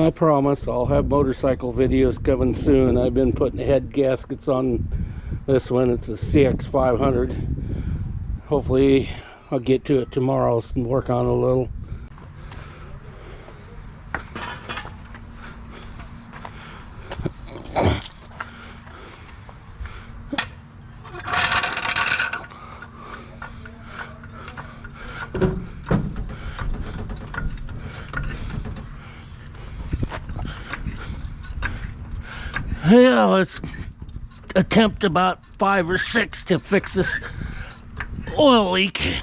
I promise I'll have motorcycle videos coming soon. I've been putting head gaskets on this one. It's a CX500. Hopefully I'll get to it tomorrow and work on it a little. Yeah, let's attempt about 5 or 6 to fix this oil leak.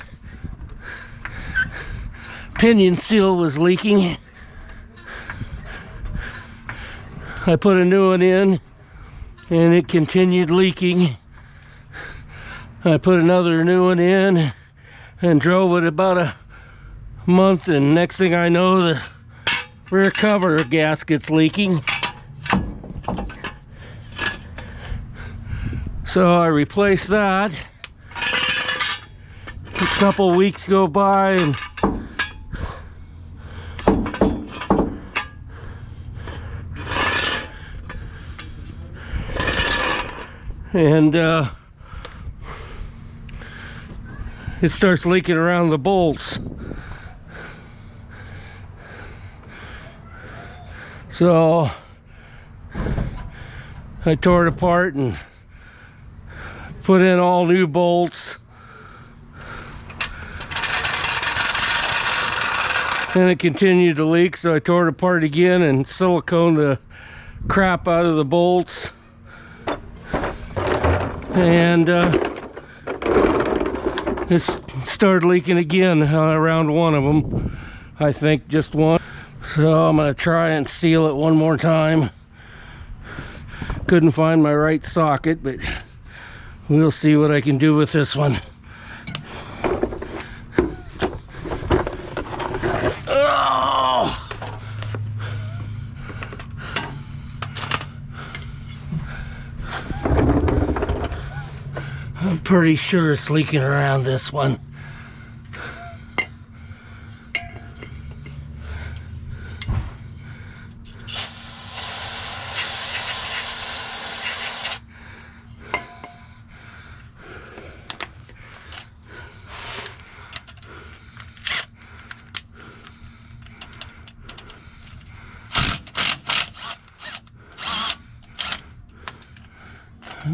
Pinion seal was leaking. I put a new one in and it continued leaking. I put another new one in and drove it about a month, and next thing I know, the rear cover gasket's leaking. So I replaced that. A couple weeks go by and it starts leaking around the bolts. So I tore it apart and put in all new bolts, and it continued to leak, so I tore it apart again and siliconed the crap out of the bolts, and it started leaking again around one of them. I think just one. So I'm gonna try and seal it one more time. Couldn't find my right socket, but we'll see what I can do with this one. Oh! I'm pretty sure it's leaking around this one.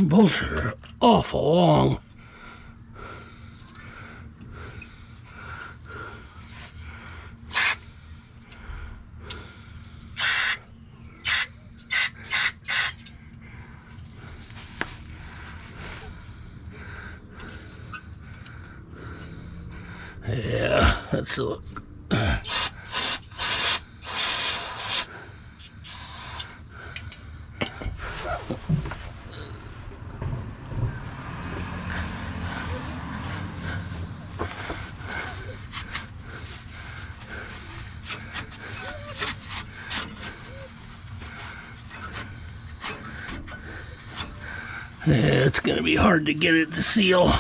Bolts are awful long. Yeah, that's a look. Yeah, it's gonna be hard to get it to seal.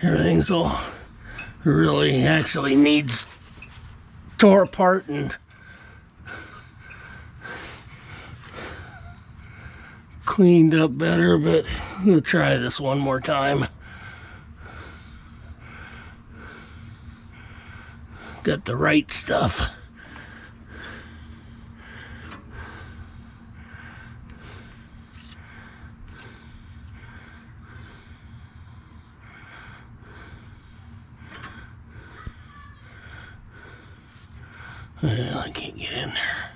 Everything's all really actually needs tore apart and cleaned up better, but we'll try this one more time. Got the right stuff. Well, I can't get in there.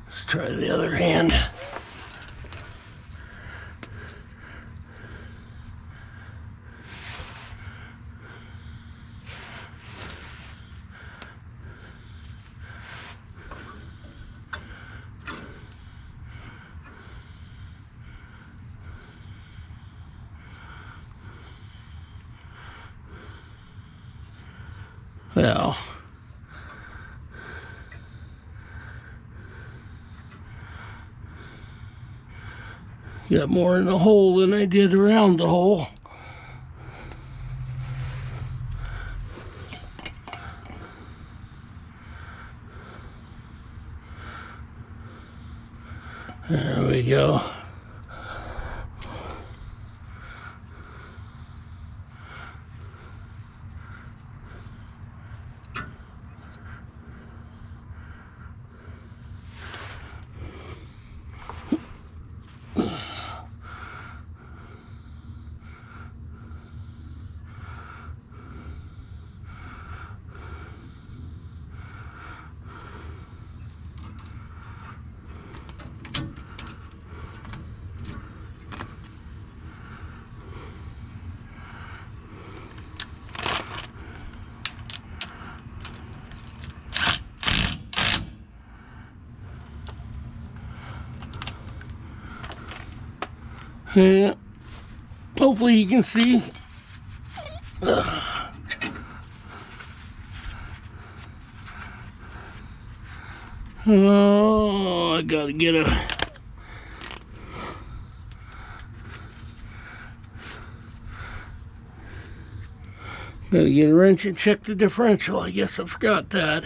Let's try the other hand. Well, got more in the hole than I did around the hole. go. Yeah, hopefully you can see. Oh, I gotta get a wrench and check the differential. I guess I forgot that.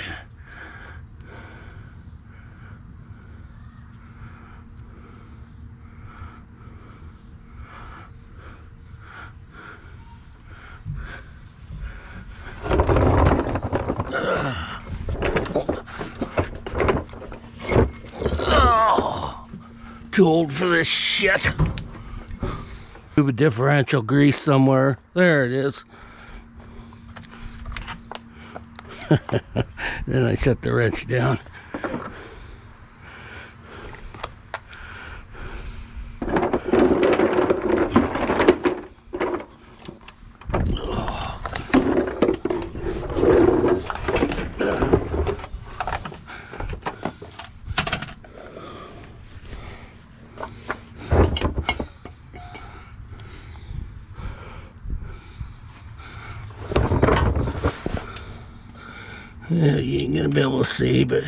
Too old for this shit. Tube of differential grease somewhere. There it is. Then I set the wrench down. Yeah, you ain't gonna be able to see, but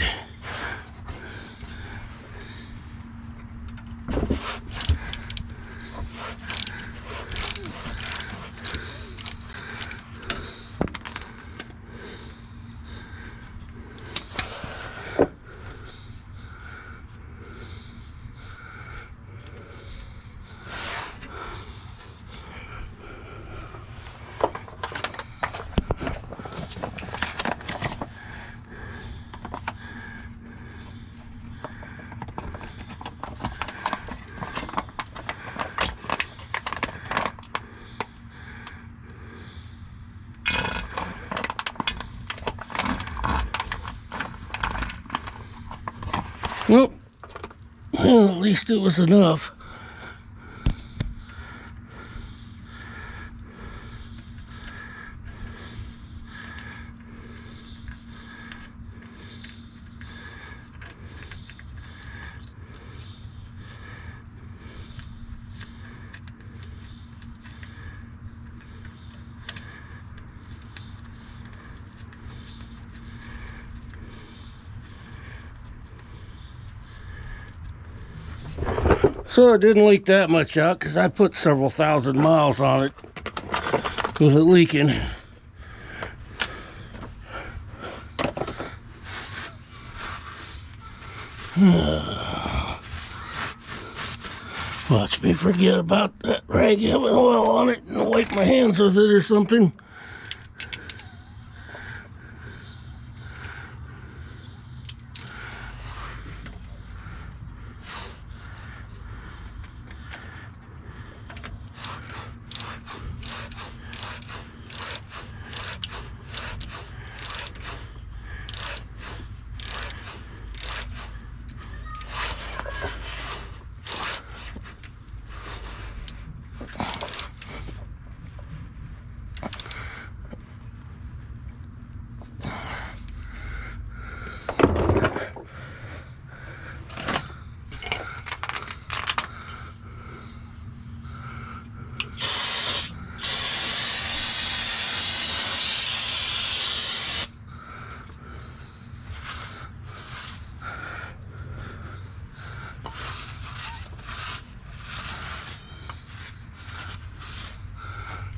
nope. Well, at least it was enough. So it didn't leak that much out because I put several thousand miles on it with it leaking. Watch me forget about that rag having oil on it and wipe my hands with it or something.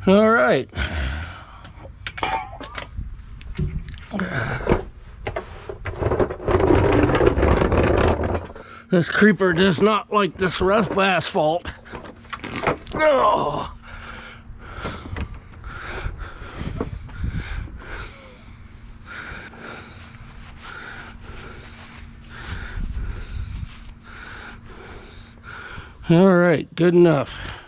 All right. This creeper does not like this rough asphalt. Oh. All right, good enough.